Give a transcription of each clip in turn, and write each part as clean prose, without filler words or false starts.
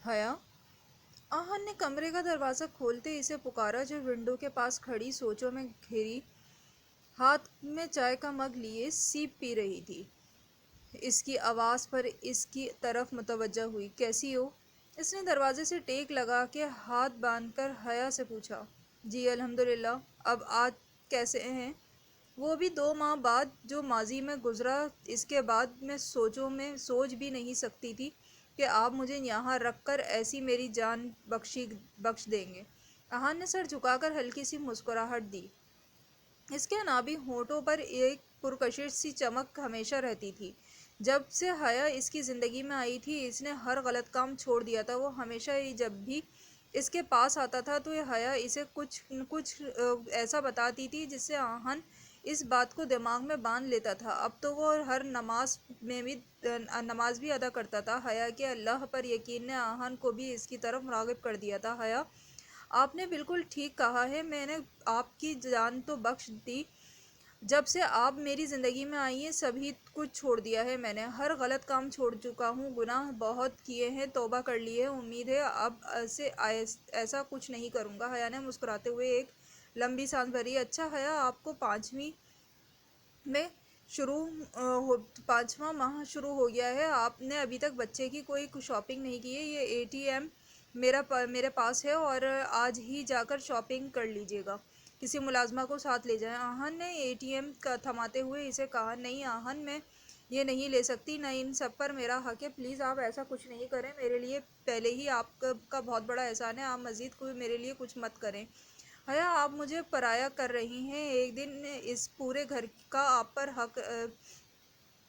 حیا، آہن نے کمرے کا دروازہ کھولتے اسے پکارا جو ونڈو کے پاس کھڑی سوچوں میں گھری ہاتھ میں چائے کا مگ لیے سیپ پی رہی تھی۔ اس کی آواز پر اس کی طرف متوجہ ہوئی۔ کیسی ہو؟ اس نے دروازے سے ٹیک لگا کے ہاتھ باندھ کر حیا سے پوچھا۔ جی الحمدللہ۔ اب آج کیسے ہیں؟ وہ بھی 2 ماہ بعد جو ماضی میں گزرا، اس کے بعد میں سوچ بھی نہیں سکتی تھی کہ آپ مجھے یہاں رکھ کر ایسی میری جان بخش دیں گے۔ آہن نے سر جھکا کر ہلکی سی مسکراہٹ دی۔ اس کے نابی ہونٹوں پر ایک پرکشش سی چمک ہمیشہ رہتی تھی۔ جب سے حیا اس کی زندگی میں آئی تھی اس نے ہر غلط کام چھوڑ دیا تھا۔ وہ ہمیشہ ہی جب بھی اس کے پاس آتا تھا تو حیا اسے کچھ کچھ ایسا بتاتی تھی جس سے آہن اس بات کو دماغ میں باندھ لیتا تھا۔ اب تو وہ ہر نماز بھی ادا کرتا تھا۔ حیا کے اللہ پر یقین نے آہن کو بھی اس کی طرف راغب کر دیا تھا۔ حیا، آپ نے بالکل ٹھیک کہا ہے، میں نے آپ کی جان تو بخش دی۔ جب سے آپ میری زندگی میں آئی ہیں سبھی کچھ چھوڑ دیا ہے میں نے، ہر غلط کام چھوڑ چکا ہوں، گناہ بہت کیے ہیں، توبہ کر لی ہے، امید ہے اب سے ایسا کچھ نہیں کروں گا۔ حیا نے مسکراتے ہوئے ایک لمبی سانس بھری۔ اچھا حیا، آپ کو 5واں ماہ شروع ہو گیا ہے، آپ نے ابھی تک بچے کی کوئی شاپنگ نہیں کی ہے؟ یہ ATM میرے پاس ہے اور آج ہی جا کر شاپنگ کر لیجیے گا۔ کسی ملازمہ کو ساتھ لے جائیں۔ آہن نے ATM تھماتے ہوئے اسے کہا۔ نہیں آہن، میں یہ نہیں لے سکتی، نہ ان سب پر میرا حق ہے، پلیز آپ ایسا کچھ نہیں کریں، میرے لیے پہلے ہی آپ کا بہت بڑا احسان ہے، آپ مزید کوئی میرے لیے کچھ مت کریں۔ حیا، آپ مجھے پرایا کر رہی ہیں، ایک دن اس پورے گھر کا آپ پر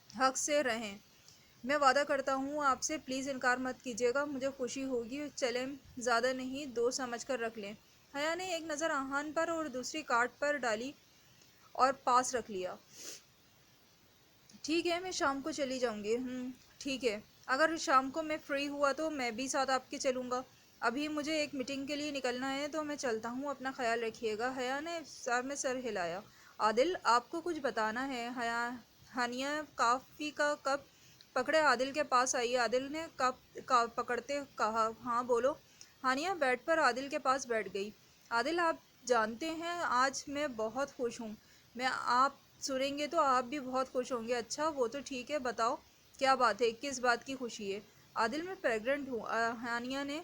حق سے رہیں، میں وعدہ کرتا ہوں آپ سے، پلیز انکار مت کیجیے گا، مجھے خوشی ہوگی، چلیں زیادہ نہیں، 2 سمجھ کر رکھ لیں۔ حیا نے ایک نظر آہن پر اور دوسری کارڈ پر ڈالی اور پاس رکھ لیا۔ ٹھیک ہے، میں شام کو چلی جاؤں گی۔ ٹھیک ہے، اگر شام کو میں فری ہوا تو میں بھی ساتھ آپ کے چلوں گا۔ ابھی مجھے ایک میٹنگ کے لیے نکلنا ہے تو میں چلتا ہوں، اپنا خیال رکھیے گا۔ حیا نے سر ہلایا۔ عادل، آپ کو کچھ بتانا ہے؟ ہانیہ کافی کا کپ پکڑے عادل کے پاس آئی۔ عادل نے کپ پکڑتے کہا، ہاں بولو۔ ہانیہ بیڈ پر عادل کے پاس بیٹھ گئی۔ عادل، آپ جانتے ہیں آج میں بہت خوش ہوں، میں آپ سنیں گے تو آپ بھی بہت خوش ہوں گے۔ اچھا، وہ تو ٹھیک ہے، بتاؤ کیا بات ہے، کس بات کی خوشی ہے؟ عادل، میں پریگننٹ ہوں، ہانیہ نے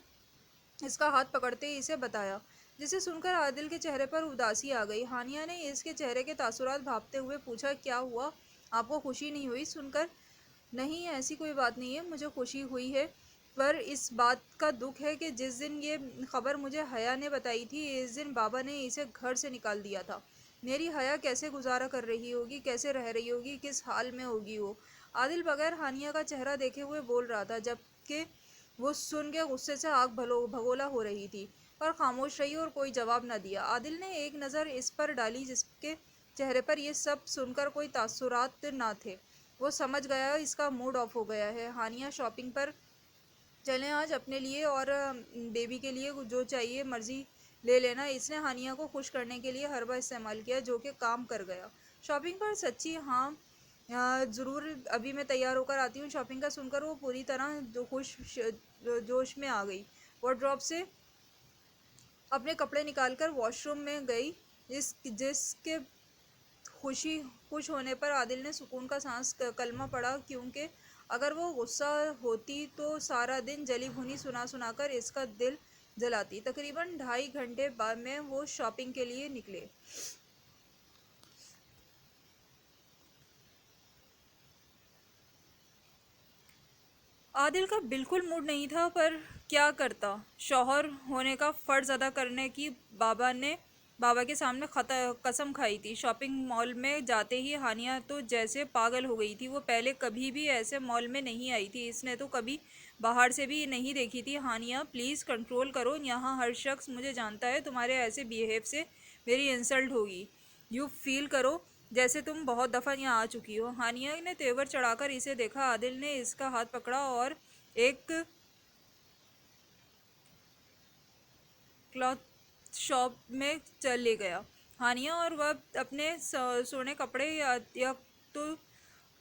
اس کا ہاتھ پکڑتے اسے بتایا، جسے سن کر عادل کے چہرے پر اداسی آ گئی۔ ہانیہ نے اس کے چہرے کے تاثرات بھانپتے ہوئے پوچھا، کیا ہوا، آپ کو خوشی نہیں ہوئی سن کر؟ نہیں، ایسی کوئی بات نہیں ہے، مجھے خوشی ہوئی ہے، پر اس بات کا دکھ ہے کہ جس دن یہ خبر مجھے حیا نے بتائی تھی اس دن بابا نے اسے گھر سے نکال دیا تھا۔ میری حیا کیسے گزارا کر رہی ہوگی، کیسے رہ رہی ہوگی، کس حال میں ہوگی وہ؟ عادل بغیر ہانیہ کا چہرہ دیکھے ہوئے بول رہا تھا، جبکہ وہ سن کے غصے سے آگ بھگولا ہو رہی تھی، پر خاموش رہی اور کوئی جواب نہ دیا۔ عادل نے ایک نظر اس پر ڈالی جس کے چہرے پر یہ سب سن کر کوئی تاثرات نہ تھے۔ وہ سمجھ گیا اس کا موڈ آف ہو گیا ہے۔ ہانیہ، شاپنگ پر چلیں آج، اپنے لیے اور بیبی کے لیے جو چاہیے مرضی لے لینا۔ اس نے ہانیہ کو خوش کرنے کے لیے حربہ استعمال کیا جو کہ کام کر گیا۔ شاپنگ پر؟ سچی؟ ہاں ضرور، ابھی میں تیار ہو کر آتی ہوں۔ شاپنگ کا سن کر وہ پوری طرح جوش میں آ گئی۔ وارڈروب سے اپنے کپڑے نکال کر واش روم میں گئی، جس کے خوش ہونے پر عادل نے سکون کا سانس کلمہ پڑا، کیونکہ اگر وہ غصہ ہوتی تو سارا دن جلی بھنی سنا سنا کر اس کا دل جلاتی۔ تقریباً 2.5 گھنٹے بعد میں وہ شاپنگ کے لیے نکلے۔ عادل کا بالکل موڈ نہیں تھا، پر کیا کرتا، شوہر ہونے کا فرض ادا کرنے کی بابا کے سامنے قسم کھائی تھی۔ شاپنگ مال میں جاتے ہی ہانیہ تو جیسے پاگل ہو گئی تھی۔ وہ پہلے کبھی بھی ایسے مال میں نہیں آئی تھی، اس نے تو کبھی باہر سے بھی نہیں دیکھی تھی۔ ہانیہ پلیز کنٹرول کرو، یہاں ہر شخص مجھے جانتا ہے، تمہارے ایسے بیہیو سے میری انسلٹ ہوگی۔ یو فیل کرو جیسے تم بہت دفعہ یہاں آ چکی ہو۔ ہانیہ نے تیور چڑھا کر اسے دیکھا۔ عادل نے اس کا ہاتھ پکڑا اور ایک کلاتھ شاپ میں لے گیا۔ ہانیہ اور وہ اپنے سونے کپڑے یا تو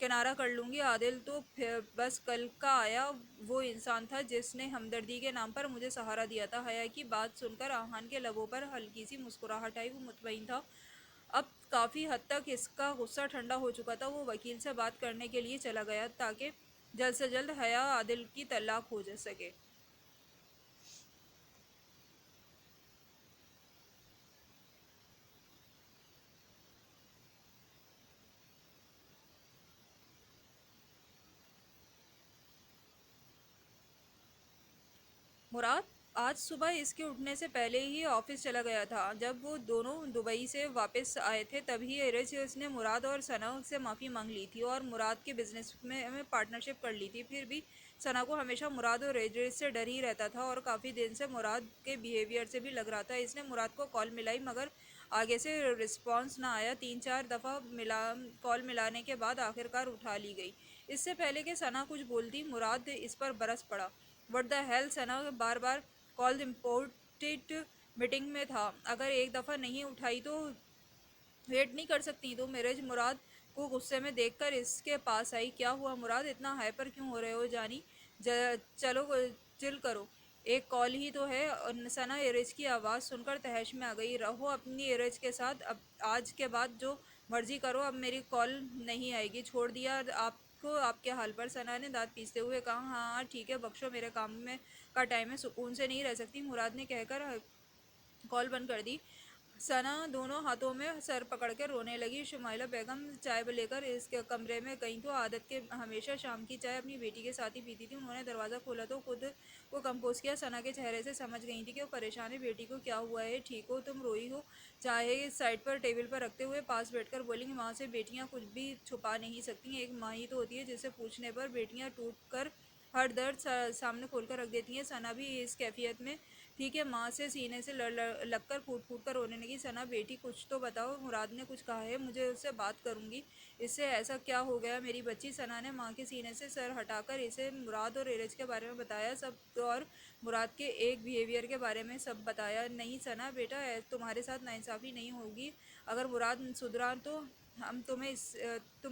کنارہ کر لوں گی۔ عادل تو پھر بس کل کا آیا وہ انسان تھا جس نے ہمدردی کے نام پر مجھے سہارا دیا تھا۔ حیا کی بات سن کر آہان کے لبوں پر ہلکی سی مسکراہٹ آئی۔ وہ مطمئن تھا اب کافی حد تک اس کا غصہ ٹھنڈا ہو چکا تھا۔ وہ وکیل سے بات کرنے کے لیے چلا گیا تاکہ جلد سے جلد حیا عادل کی طلاق ہو جا سکے۔ مراد آج صبح اس کے اٹھنے سے پہلے ہی آفس چلا گیا تھا۔ جب وہ دونوں دبئی سے واپس آئے تھے تبھی ایرج نے مراد اور ثنا سے معافی مانگ لی تھی اور مراد کے بزنس میں پارٹنرشپ کر لی تھی۔ پھر بھی ثنا کو ہمیشہ مراد اور ایرج سے ڈر ہی رہتا تھا اور کافی دن سے مراد کے بیہیویئر سے بھی لگ رہا تھا۔ اس نے مراد کو کال ملائی مگر آگے سے رسپانس نہ آیا۔ 3-4 دفعہ کال ملانے کے بعد آخرکار اٹھا لی گئی۔ اس سے پہلے کہ ثنا کچھ بولتی مراد اس پر برس پڑا۔ What the hell! Sana bar bar call important meeting میں تھا، اگر ایک دفعہ نہیں اٹھائی تو ویٹ نہیں کر سکتی تو میرج مراد کو غصے میں دیکھ کر اس کے پاس آئی۔ کیا ہوا مراد، اتنا ہائپر کیوں ہو رہے ہو جانی؟ چلو چل کرو، ایک کال ہی تو ہے۔ ثنا ایرج کی آواز سن کر تہش میں آ گئی۔ رہو اپنی ایرج کے ساتھ، اب آج کے بعد جو مرضی کرو، اب میری کال نہیں آئے گی، چھوڑ دیا آپ کو آپ کے حال پر۔ ثنا نے دانت پیستے ہوئے کہا ہاں ہاں ٹھیک ہے، بخشو میرے کام میں کا ٹائم ہے، سکون سے نہیں رہ سکتی، مراد نے کہہ کر کال بند کر دی۔ ثنا دونوں ہاتھوں میں سر پکڑ کے رونے لگی۔ شمائلہ بیگم چائے لے کر اس کے کمرے میں گئیں تو عادت کے ہمیشہ شام کی چائے اپنی بیٹی کے ساتھ ہی پیتی تھی۔ انہوں نے دروازہ کھولا تو خود کو کمپوز کیا۔ ثنا کے چہرے سے سمجھ گئی تھی کہ وہ پریشان ہے۔ بیٹی کو کیا ہوا ہے؟ ٹھیک ہو تم؟ روئی ہو؟ چائے سائڈ پر ٹیبل پر رکھتے ہوئے پاس بیٹھ کر بولی ماں سے بیٹیاں کچھ بھی چھپا نہیں سکتی، ایک ماں ہی تو ہوتی ہے جسے پوچھنے پر بیٹیاں ٹوٹ کر ہر درد سامنے کھول کر رکھ دیتی ہیں۔ ثنا بھی اس کیفیت میں تھی کہ ماں سے سینے سے لگ کر پھوٹ پھوٹ کر رونے لگی۔ ثنا بیٹی کچھ تو بتاؤ، مراد نے کچھ کہا ہے؟ مجھے اس سے بات کروں گی، اس سے ایسا کیا ہو گیا میری بچی؟ ثنا نے ماں کے سینے سے سر ہٹا کر اسے مراد اور ایرج کے بارے میں بتایا سب، اور مراد کے ایک بیہیویئر کے بارے میں سب بتایا۔ نہیں ثنا بیٹا، تمہارے ساتھ ناانصافی نہیں ہوگی، اگر مراد سدھرا تو تم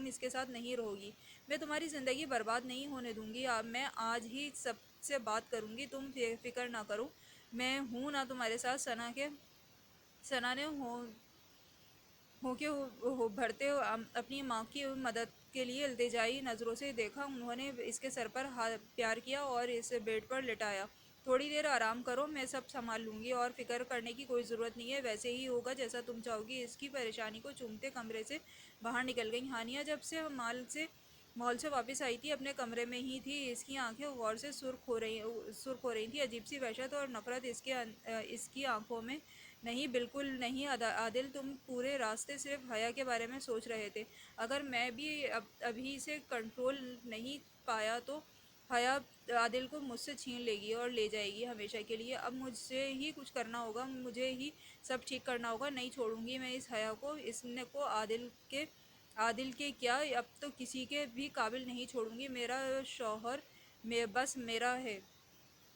اس کے ساتھ نہیں رہو گی۔ میں تمہاری زندگی برباد نہیں ہونے دوں گی، میں آج ہی سب سے بات کروں گی، تم فکر نہ کرو، میں ہوں نا تمہارے ساتھ۔ ثنا نے ہو کے بھرتے اپنی ماں کی مدد کے لیے التجائی نظروں سے دیکھا۔ انہوں نے اس کے سر پر پیار کیا اور اسے بیڈ پر لٹایا۔ تھوڑی دیر آرام کرو، میں سب سنبھال لوں گی، اور فکر کرنے کی کوئی ضرورت نہیں ہے، ویسے ہی ہوگا جیسا تم چاہو گی۔ اس کی پریشانی کو چومتے کمرے سے باہر نکل گئی۔ ہانیہ جب سے مال سے واپس آئی تھی اپنے کمرے میں ہی تھی، اس کی آنکھیں غور سے سرخ ہو رہی تھیں، عجیب سی وحشت اور نفرت اس کی آنکھوں میں۔ نہیں بالکل نہیں عادل، تم پورے راستے صرف حیا کے بارے میں سوچ رہے تھے، اگر میں بھی ابھی سے کنٹرول نہیں پایا تو حیا عادل کو مجھ سے چھین لے گی اور لے جائے گی ہمیشہ کے لیے۔ اب مجھ سے ہی کچھ کرنا ہوگا، مجھے ہی سب ٹھیک کرنا ہوگا، نہیں چھوڑوں گی میں اس حیا کو، اس نے کو عادل کے کیا اب تو کسی کے بھی قابل نہیں چھوڑوں گی۔ میرا شوہر بس میرا ہے،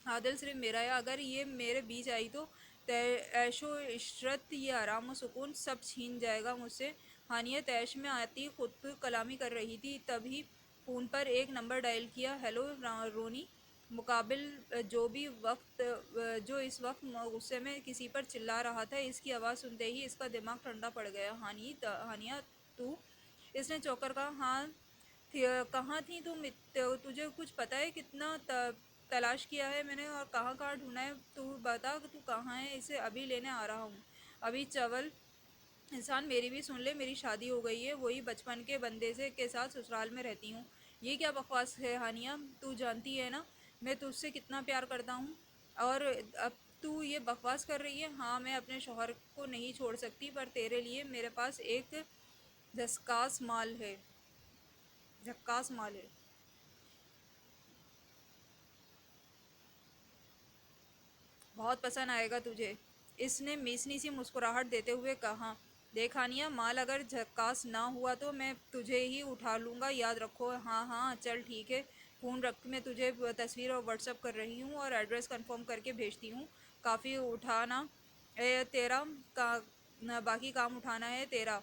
عادل صرف میرا ہے، اگر یہ میرے بیچ آئی تو عیش و عشرت، یہ آرام و سکون سب چھین جائے گا مجھ سے۔ ہانیہ طیش میں آتی خود کلامی کر رہی تھی، تبھی فون پر ایک نمبر ڈائل کیا۔ ہیلو رونی، مقابل جو اس وقت غصے میں کسی پر چلا رہا تھا، اس کی آواز سنتے ہی اس کا دماغ ٹھنڈا پڑ گیا۔ ہانیہ تو؟ اس نے چونک کر کہا ہاں کہاں تھی تم؟ تجھے کچھ پتہ ہے کتنا تلاش کیا ہے میں نے اور کہاں کہاں ڈھونڈا ہے، تو بتا تو کہاں ہے، اسے ابھی لینے آ رہا ہوں۔ ابھی چول انسان میری بھی سن لے، میری شادی ہو گئی ہے، وہی بچپن کے بندے کے ساتھ سسرال میں رہتی ہوں۔ یہ کیا بکواس ہے ہانیہ، تو جانتی ہے نا میں تجھ سے کتنا پیار کرتا ہوں، اور اب تو یہ بکواس کر رہی ہے؟ ہاں میں اپنے شوہر کو نہیں چھوڑ سکتی، پر تیرے لیے میرے پاس ایک جھکاس مال ہے۔ بہت پسند آئے گا تجھے، اس نے میسنی سی مسکراہٹ دیتے ہوئے کہا۔ دیکھ ہانیہ، مال اگر جھکاس نہ ہوا تو میں تجھے ہی اٹھا لوں گا، یاد رکھو۔ ہاں ہاں چل ٹھیک ہے، فون رکھ، میں تجھے تصویر اور واٹس ایپ کر رہی ہوں اور ایڈریس کنفرم کر کے بھیجتی ہوں۔ کافی اٹھانا ہے تیرا، باقی کام اٹھانا ہے تیرا۔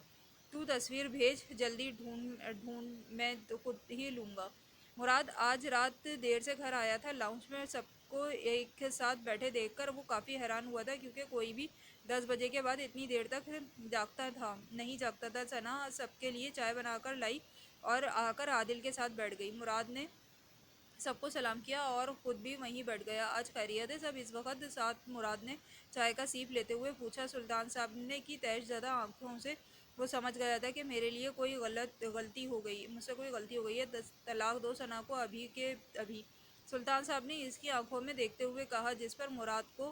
تو تصویر بھیج جلدی، ڈھونڈ ڈھونڈ میں تو خود ہی لوں گا۔ مراد آج رات دیر سے گھر آیا تھا۔ لاؤنج میں سب کو ایک ساتھ بیٹھے دیکھ کر وہ کافی حیران ہوا تھا، کیونکہ کوئی بھی 10 بجے کے بعد اتنی دیر تک نہیں جاگتا تھا۔ ثنا سب کے لیے چائے بنا کر لائی اور آ کر عادل کے ساتھ بیٹھ گئی۔ مراد نے سب کو سلام کیا اور خود بھی وہیں بیٹھ گیا۔ آج خیریت ہے سب؟ اس وقت ساتھ مراد نے چائے کا سیپ لیتے ہوئے پوچھا۔ سلطان صاحب نے کی تیش زدہ آنکھوں سے وہ سمجھ گیا تھا کہ میرے لیے کوئی غلطی ہو گئی، مجھ سے کوئی غلطی ہو گئی ہے۔ طلاق دو ثنا کو ابھی کے ابھی۔ سلطان صاحب نے اس کی آنکھوں میں دیکھتے ہوئے کہا، جس پر مراد کو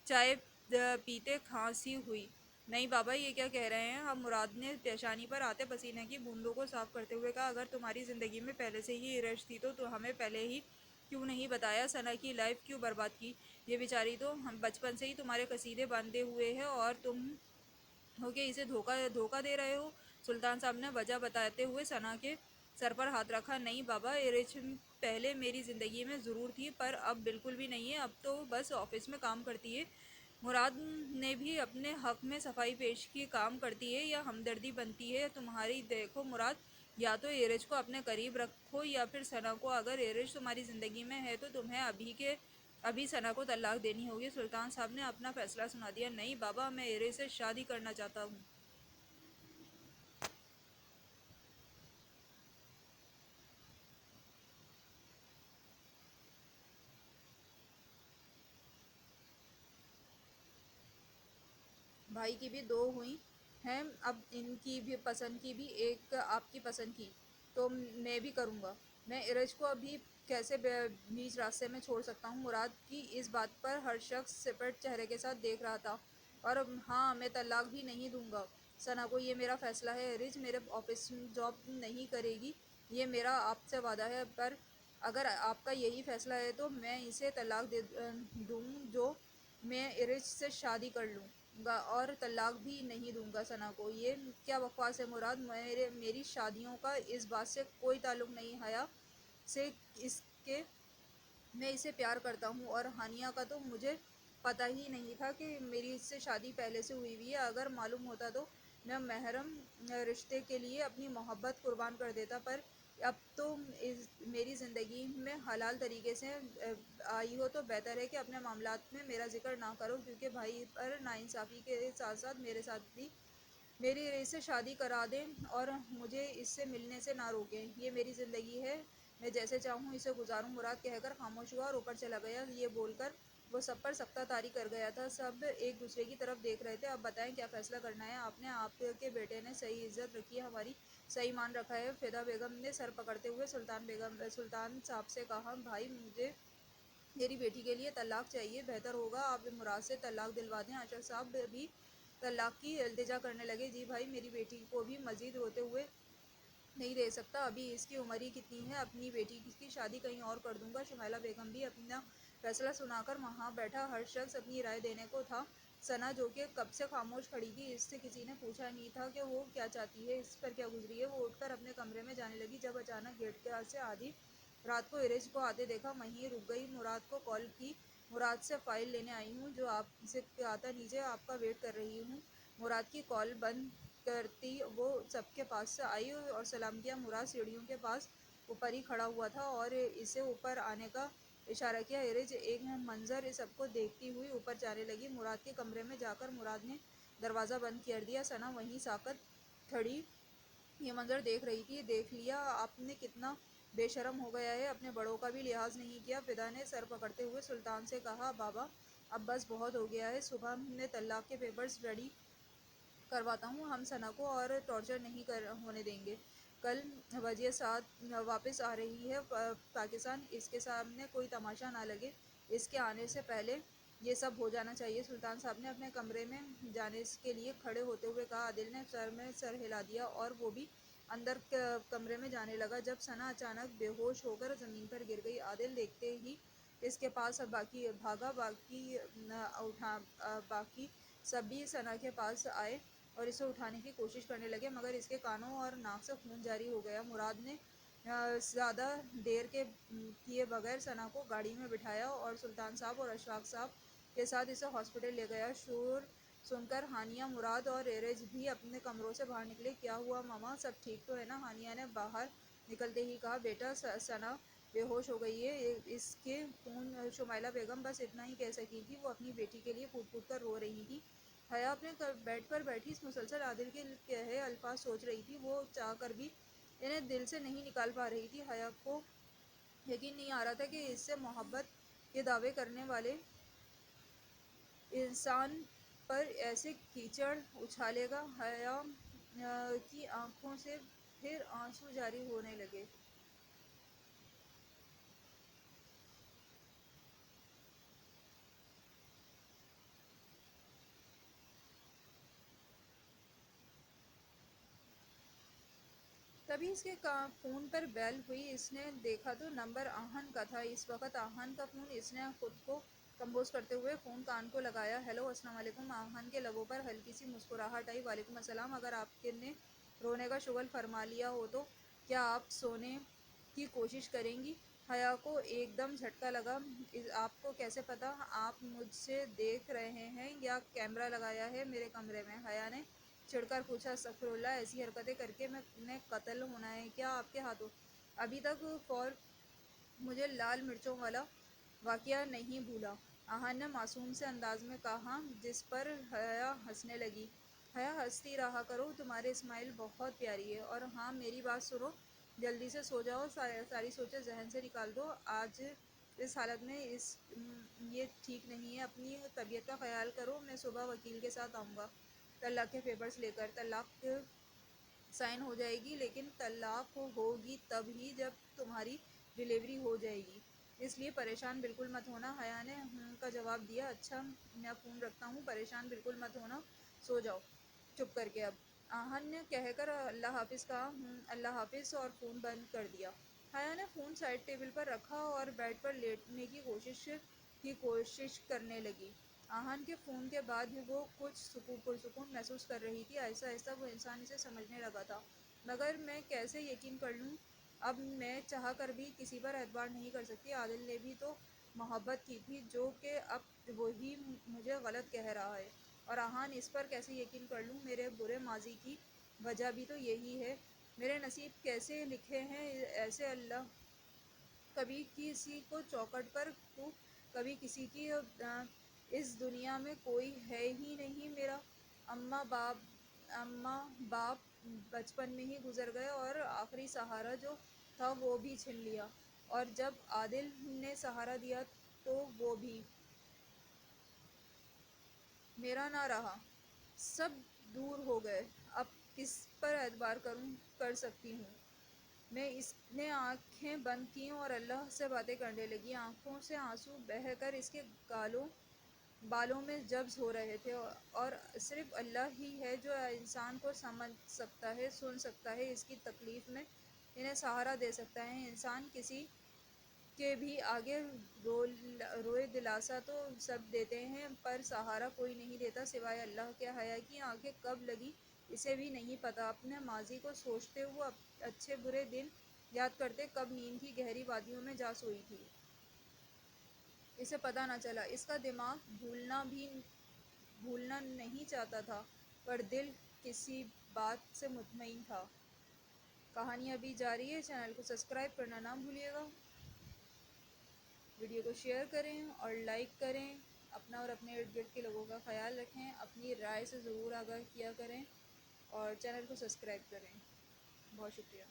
چائے پیتے کھانسی ہوئی۔ نہیں بابا، یہ کیا کہہ رہے ہیں آپ؟ مراد نے پیشانی پر آتے پسینے کی بوندوں کو صاف کرتے ہوئے کہا، اگر تمہاری زندگی میں پہلے سے ہی رش تھی تو ہمیں پہلے ہی کیوں نہیں بتایا؟ ثنا کی لائف کیوں برباد کی؟ یہ بیچاری تو ہم بچپن سے ہی تمہارے قصیدے باندھے ہوئے ہے اور تم ہو کہ اسے دھوکہ دے رہے ہو۔ سلطان صاحب نے وجہ بتاتے ہوئے ثنا کے سر پر ہاتھ رکھا۔ نہیں بابا، ارج پہلے میری زندگی میں ضرور تھی، پر اب بالکل بھی نہیں ہے۔ اب تو بس آفس میں کام کرتی ہے۔ مراد نے بھی اپنے حق میں صفائی پیش کی، کام کرتی ہے یا ہمدردی بنتی ہے تمہاری؟ دیکھو مراد، یا تو ارج کو اپنے قریب رکھو یا پھر ثنا کو۔ اگر ارج تمہاری زندگی میں ہے تو تمہیں ابھی ثنا کو طلاق دینی ہوگی۔ سلطان صاحب نے اپنا فیصلہ سنا دیا۔ نہیں بابا، میں ارج سے شادی کرنا چاہتا ہوں۔ بھائی کی بھی دو ہوئی ہیں، اب ان کی بھی پسند کی بھی ایک آپ کی پسند کی تو میں بھی کروں گا۔ میں ارج کو ابھی کیسے بیچ راستے میں چھوڑ سکتا ہوں؟ مراد کی اس بات پر ہر شخص سپرڈ چہرے کے ساتھ دیکھ رہا تھا۔ اور ہاں، میں طلاق بھی نہیں دوں گا ثنا کو، یہ میرا فیصلہ ہے۔ ارج میرے آفس میں جاب نہیں کرے گی، یہ میرا آپ سے وعدہ ہے، پر اگر آپ کا یہی فیصلہ ہے تو میں اسے طلاق دے دوں جو میں ارج سے شادی کر لوں گا اور طلاق بھی نہیں دوں گا ثنا کو۔ یہ کیا بکواس ہے مراد؟ میری شادیوں کا اس بات سے کوئی تعلق نہیں، حیا سے اس کے میں اسے پیار کرتا ہوں، اور ہانیہ کا تو مجھے پتہ ہی نہیں تھا کہ میری اس سے شادی پہلے سے ہوئی ہوئی ہے۔ اگر معلوم ہوتا تو میں محرم رشتے کے لیے اپنی محبت قربان کر دیتا، پر اب تو میری زندگی میں حلال طریقے سے آئی ہو تو بہتر ہے کہ اپنے معاملات میں میرا ذکر نہ کرو، کیونکہ بھائی پر ناانصافی کے ساتھ ساتھ میرے ساتھ بھی میری ارج سے شادی کرا دیں اور مجھے اس سے ملنے سے نہ روکیں۔ یہ میری زندگی ہے، میں جیسے چاہوں اسے گزاروں۔ مراد کہہ کر خاموش ہوا اور اوپر چلا گیا۔ یہ بول کر وہ سب پر سختہ طاری کر گیا تھا۔ سب ایک دوسرے کی طرف دیکھ رہے تھے۔ اب بتائیں کیا فیصلہ کرنا ہے آپ نے؟ آپ کے بیٹے نے صحیح عزت رکھی ہے، ہماری صحیح مان رکھا ہے۔ فدا بیگم نے سر پکڑتے ہوئے سلطان صاحب سے کہا، بھائی مجھے میری بیٹی کے لیے طلاق چاہیے، بہتر ہوگا آپ مراد سے طلاق دلوا دیں۔ اشرف صاحب بھی طلاق کی التجا کرنے لگے۔ جی بھائی، میری بیٹی کو بھی مزید روتے ہوئے نہیں دے سکتا، ابھی اس کی عمر ہی کتنی ہے، اپنی بیٹی کی شادی کہیں اور کر دوں گا۔ شمیلہ بیگم بھی اپنا فیصلہ سنا کر وہاں بیٹھا ہر شخص اپنی رائے دینے کو تھا۔ ثنا جو کہ کب سے خاموش کھڑی تھی، اس سے کسی نے پوچھا نہیں تھا کہ وہ کیا چاہتی ہے، اس پر کیا گزری ہے۔ وہ اٹھ کر اپنے کمرے میں جانے لگی، جب اچانک گیٹ کے سے آدھی رات کو ارج کو آتے دیکھا، وہیں رک گئی۔ مراد کو کال کی، مراد سے فائل لینے آئی ہوں جو آپ سے آتا نیچے آپ کا ویٹ کر رہی ہوں۔ مراد کی کال بند کرتی وہ سب کے پاس سے آئی اور سلام کیا۔ مراد سیڑھیوں کے پاس اوپر ہی کھڑا ہوا تھا اور اسے اوپر آنے کا اشارہ کیا۔ ارج ایک منظر سب کو دیکھتی ہوئی اوپر جانے لگی۔ مراد کے کمرے میں جا کر مراد نے دروازہ بند کر دیا۔ ثنا وہیں ساکت کھڑی یہ منظر دیکھ رہی تھی۔ دیکھ لیا آپ نے، کتنا بے شرم ہو گیا ہے، اپنے بڑوں کا بھی لحاظ نہیں کیا۔ فدا نے سر پکڑتے ہوئے سلطان سے کہا، بابا اب بس بہت ہو گیا ہے، صبح میں طلاق کے پیپرز ریڈی کرواتا ہوں، ہم ثنا کو اور ٹارچر نہیں ہونے دیں گے۔ کل وجہ ساتھ واپس آ رہی ہے پاکستان، اس کے سامنے کوئی تماشا نہ لگے، اس کے آنے سے پہلے یہ سب ہو جانا چاہیے۔ سلطان صاحب نے اپنے کمرے میں جانے کے لیے کھڑے ہوتے ہوئے کہا۔ عادل نے سر میں سر ہلا دیا اور وہ بھی اندر کمرے میں جانے لگا، جب ثنا اچانک بے ہوش ہو کر زمین پر گر گئی۔ عادل دیکھتے ہی اس کے پاس بھاگا، باقی سب بھی ثنا کے پاس آئے اور اسے اٹھانے کی کوشش کرنے لگے، مگر اس کے کانوں اور ناک سے خون جاری ہو گیا۔ مراد نے زیادہ دیر کیے بغیر ثنا کو گاڑی میں بٹھایا اور سلطان صاحب اور اشفاق صاحب کے ساتھ اسے ہاسپٹل لے گیا۔ شور سن کر ہانیہ، مراد اور ایرج بھی اپنے کمروں سے باہر نکلے۔ کیا ہوا ماما، سب ٹھیک تو ہے نا؟ ہانیہ نے باہر نکلتے ہی کہا۔ بیٹا ثنا بے ہوش ہو گئی ہے، اس کے خون۔ شمائلہ بیگم بس اتنا ہی کہہ سکی تھی۔ وہ اپنی بیٹی کے لیے پھوٹ پھوٹ کر رو رہی تھی۔ حیا اپنے بیڈ پر بیٹھی مسلسل عادل کے کہے الفاظ سوچ رہی تھی۔ وہ چاہ کر بھی انہیں دل سے نہیں نکال پا رہی تھی۔ حیا کو یقین نہیں آ رہا تھا کہ اس سے محبت کے دعوے کرنے والے انسان پر ایسے کیچڑ اچھالے گا۔ حیا کی آنکھوں سے پھر آنسو جاری ہونے لگے۔ تبھی اس کے فون پر بیل ہوئی۔ اس نے دیکھا تو نمبر آہن کا تھا۔ اس وقت آہن کا فون۔ اس نے خود کو کمپوز کرتے ہوئے فون کان کو لگایا۔ ہیلو، السلام علیکم۔ آہن کے لبوں پر ہلکی سی مسکراہٹ آئی۔ وعلیکم السلام۔ اگر آپ نے رونے کا شغل فرما لیا ہو تو کیا آپ سونے کی کوشش کریں گی؟ حیا کو ایک دم جھٹکا لگا۔ آپ کو کیسے پتا؟ آپ مجھے دیکھ رہے ہیں یا کیمرہ لگایا ہے میرے کمرے میں؟ حیا نے چڑھ کر پوچھا۔ استغفر اللہ، ایسی حرکتیں کر کے میں نے قتل ہونا ہے کیا آپ کے ہاتھوں؟ ابھی تک فور مجھے لال مرچوں والا واقعہ نہیں بھولا، آہن نے معصوم سے انداز میں کہا، جس پر حیا ہنسنے لگی۔ حیا ہنستی رہا کرو، تمہاری اسمائل بہت پیاری ہے۔ اور ہاں میری بات سنو، جلدی سے سو جاؤ، ساری سوچیں ذہن سے نکال دو۔ آج اس حالت میں یہ ٹھیک نہیں ہے۔ اپنی طبیعت کا خیال کرو۔ میں صبح وکیل کے ساتھ آؤں گا طلاق کے پیپرز لے کر۔ طلاق سائن ہو جائے گی، لیکن طلاق ہوگی تب ہی جب تمہاری ڈیلیوری ہو جائے گی، اس لیے پریشان بالکل مت ہونا۔ حیا نے کا جواب دیا۔ اچھا میں فون رکھتا ہوں، پریشان بالکل مت ہونا، سو جاؤ چپ کر کے اب، آہن نے کہہ کر اللہ حافظ کہا۔ اللہ حافظ، اور فون بند کر دیا۔ حیا نے فون سائڈ ٹیبل پر رکھا اور بیڈ پر لیٹنے کی کوشش کرنے لگی۔ آہن کے فون کے بعد وہ کچھ پرسکون محسوس کر رہی تھی۔ آہستہ آہستہ وہ انسان اسے سمجھنے لگا تھا، مگر میں کیسے یقین کر لوں؟ اب میں چاہ کر بھی کسی پر اعتبار نہیں کر سکتی۔ عادل نے بھی تو محبت کی تھی، جو کہ اب وہی مجھے غلط کہہ رہا ہے، اور آہن اس پر کیسے یقین کر لوں؟ میرے برے ماضی کی وجہ بھی تو یہی ہے۔ میرے نصیب کیسے لکھے ہیں ایسے اللہ، کبھی کسی کو چوکھٹ پر تو کبھی کسی کی۔ اس دنیا میں کوئی ہے ہی نہیں میرا۔ اماں باپ بچپن میں ہی گزر گئے، اور آخری سہارا جو تھا وہ بھی چھین لیا، اور جب عادل نے سہارا دیا تو وہ بھی میرا نہ رہا، سب دور ہو گئے۔ اب کس پر اعتبار کر سکتی ہوں میں؟ اس نے آنکھیں بند کیں اور اللہ سے باتیں کرنے لگی۔ آنکھوں سے آنسو بہہ کر اس کے بالوں میں جبس ہو رہے تھے، اور صرف اللہ ہی ہے جو انسان کو سمجھ سکتا ہے، سن سکتا ہے، اس کی تکلیف میں انہیں سہارا دے سکتا ہے۔ انسان کسی کے بھی آگے روئے دلاسا تو سب دیتے ہیں، پر سہارا کوئی نہیں دیتا سوائے اللہ کے۔ حیا کی آنکھیں کب لگی اسے بھی نہیں پتا۔ اپنے ماضی کو سوچتے، وہ اچھے برے دن یاد کرتے، کب نیند کی گہری وادیوں میں جا سوئی تھی، اسے پتہ نہ چلا۔ اس کا دماغ بھولنا نہیں چاہتا تھا، پر دل کسی بات سے مطمئن تھا۔ کہانی ابھی جاری ہے، چینل کو سبسکرائب کرنا نہ بھولیے گا، ویڈیو کو شیئر کریں اور لائک کریں، اپنا اور اپنے ارد گرد کے لوگوں کا خیال رکھیں، اپنی رائے سے ضرور آگاہ کیا کریں، اور چینل کو سبسکرائب کریں۔ بہت شکریہ۔